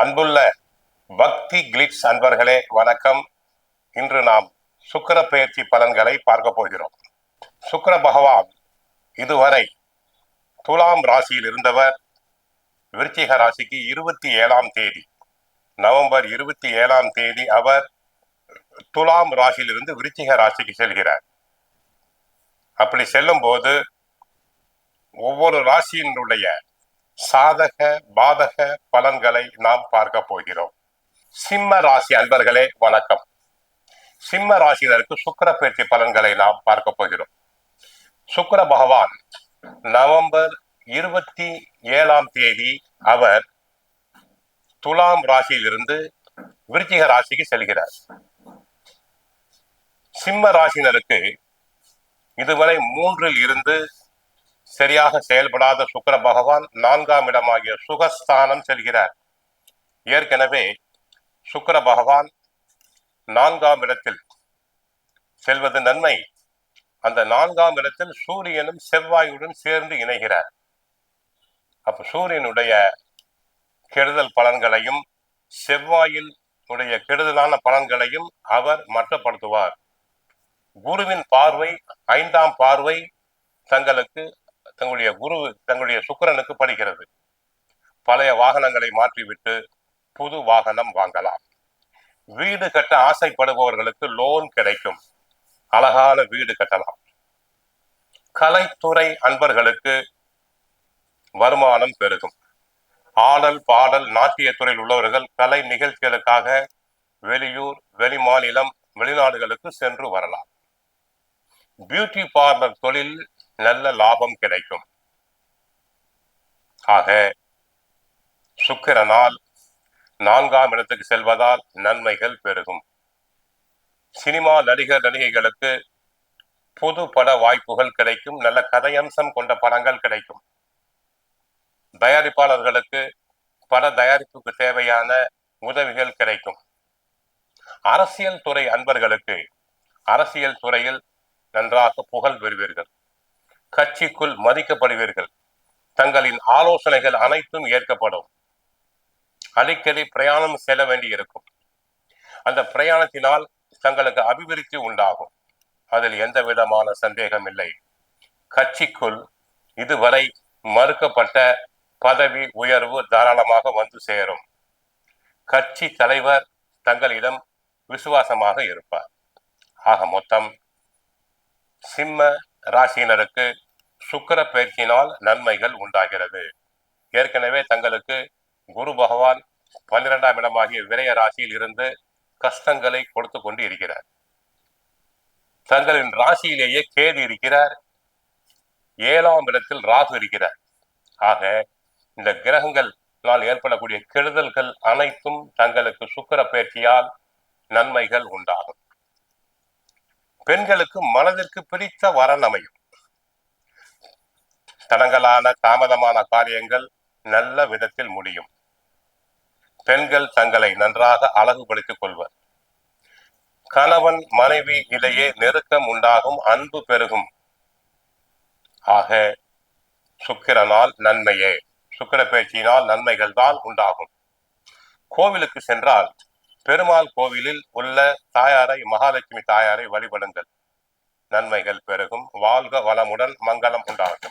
அன்புள்ள பக்தி கிளிட்ஸ் அன்பர்களே வணக்கம். இன்று நாம் சுக்கிர பெயர்ச்சி பலன்களை பார்க்க போகிறோம். சுக்கிர பகவான் இதுவரை துலாம் ராசியில் இருந்தவர் விருச்சிக ராசிக்கு 27ஆம் தேதி நவம்பர் 27ஆம் தேதி அவர் துலாம் ராசியிலிருந்து விருச்சிக ராசிக்கு செல்கிறார். அப்படி செல்லும் போது ஒவ்வொரு ராசியினுடைய சாதக பாதக பலன்களை நாம் பார்க்க போகிறோம். சிம்ம ராசி அன்பர்களே வணக்கம். சிம்ம ராசியினருக்கு சுக்கிர பெயர்ச்சி பலன்களை நாம் பார்க்க போகிறோம். சுக்கிர பகவான் நவம்பர் 27ஆம் தேதி அவர் துலாம் ராசியிலிருந்து விருச்சிக ராசிக்கு செல்கிறார். சிம்ம ராசினருக்கு இதுவரை 3ல் இருந்து சரியாக செயல்படாத சுக்கிர பகவான் 4ஆம் இடமாகிய சுகஸ்தானம் செல்கிறார். ஏற்கனவே சுக்கிர பகவான் 4ஆம் இடத்தில் செல்வது நன்மை. அந்த 4ஆம் இடத்தில் சூரியனும் செவ்வாயுடன் சேர்ந்து இணைகிறார். அப்ப சூரியனுடைய கெடுதல் பலன்களையும் செவ்வாயில் உடைய கெடுதலான பலன்களையும் அவர் மற்றப்படுத்துவார். குருவின் பார்வை 5ஆம் பார்வை தங்களுடைய சுக்கிரனுக்கு படுகிறது. பழைய வாகனங்களை மாற்றிவிட்டு புது வாகனம் வாங்கலாம். வீடு கட்ட ஆசைப்படுபவர்களுக்கு லோன் கிடைக்கும். அழகான வீடு கட்டலாம். கலைத்துறை அன்பர்களுக்கு வருமானம் பெருகும். ஆடல் பாடல் நாட்டிய துறையில் உள்ளவர்கள் கலை நிகழ்ச்சிகளுக்காக வெளியூர் வெளிமாநிலம் வெளிநாடுகளுக்கு சென்று வரலாம். பியூட்டி பார்லர் தொழில் நல்ல லாபம் கிடைக்கும். ஆக சுக்கிரனால் 4ஆம் இடத்துக்கு செல்வதால் நன்மைகள் பெருகும். சினிமா நடிகர் நடிகைகளுக்கு புது பட வாய்ப்புகள் கிடைக்கும். நல்ல கதையம்சம் கொண்ட படங்கள் கிடைக்கும். தயாரிப்பாளர்களுக்கு பட தயாரிப்புக்கு தேவையான உதவிகள் கிடைக்கும். அரசியல் துறை அன்பர்களுக்கு அரசியல் துறையில் நன்றாக புகழ் பெறுவீர்கள். கட்சிக்குள் மதிக்கப்படுவீர்கள். தங்களின் ஆலோசனைகள் அனைத்தும் ஏற்கப்படும். அடிக்கடி பிரயாணம் செல்ல வேண்டி இருக்கும். அந்த பிரயாணத்தினால் தங்களுக்கு அபிவிருத்தி உண்டாகும். அதில் எந்த விதமான சந்தேகம் இல்லை. கட்சிக்குள் இதுவரை மறுக்கப்பட்ட பதவி உயர்வு தாராளமாக வந்து சேரும். கட்சி தலைவர் தங்களிடம் விசுவாசமாக இருப்பார். ஆக மொத்தம் சிம்ம ராசியினருக்கு சுக்கிர பெயர்ச்சியினால் நன்மைகள் உண்டாகிறது. ஏற்கனவே தங்களுக்கு குரு பகவான் 12ஆம் இடமாகிய விரய ராசியில் இருந்து கஷ்டங்களை கொடுத்து கொண்டு இருக்கிறார். தங்களின் ராசியிலேயே கேது இருக்கிறார். 7ஆம் இடத்தில் ராகு இருக்கிறார். ஆக இந்த கிரகங்களால் ஏற்படக்கூடிய கெடுதல்கள் அனைத்தும் தங்களுக்கு சுக்கிர பெயர்ச்சியால் நன்மைகள் உண்டாகும். பெண்களுக்கு மனதிற்கு பிடித்த வரன் அமையும். தடங்கலான தாமதமான காரியங்கள் நல்ல விதத்தில் முடியும். பெண்கள் தங்களை நன்றாக அழகுபடுத்திக் கொள்வர். கணவன் மனைவி இடையே நெருக்கம் உண்டாகும். அன்பு பெருகும். ஆக சுக்கிரனால் நன்மையே. சுக்கிர பெயர்ச்சியினால் நன்மைகள் தான் உண்டாகும். கோவிலுக்கு சென்றால் பெருமாள் கோவிலில் உள்ள தாயாரை, மகாலட்சுமி தாயாரை வழிபடுங்கள். நன்மைகள் பெருகும். வாழ்க வளமுடன், மங்களம் உண்டாகும்.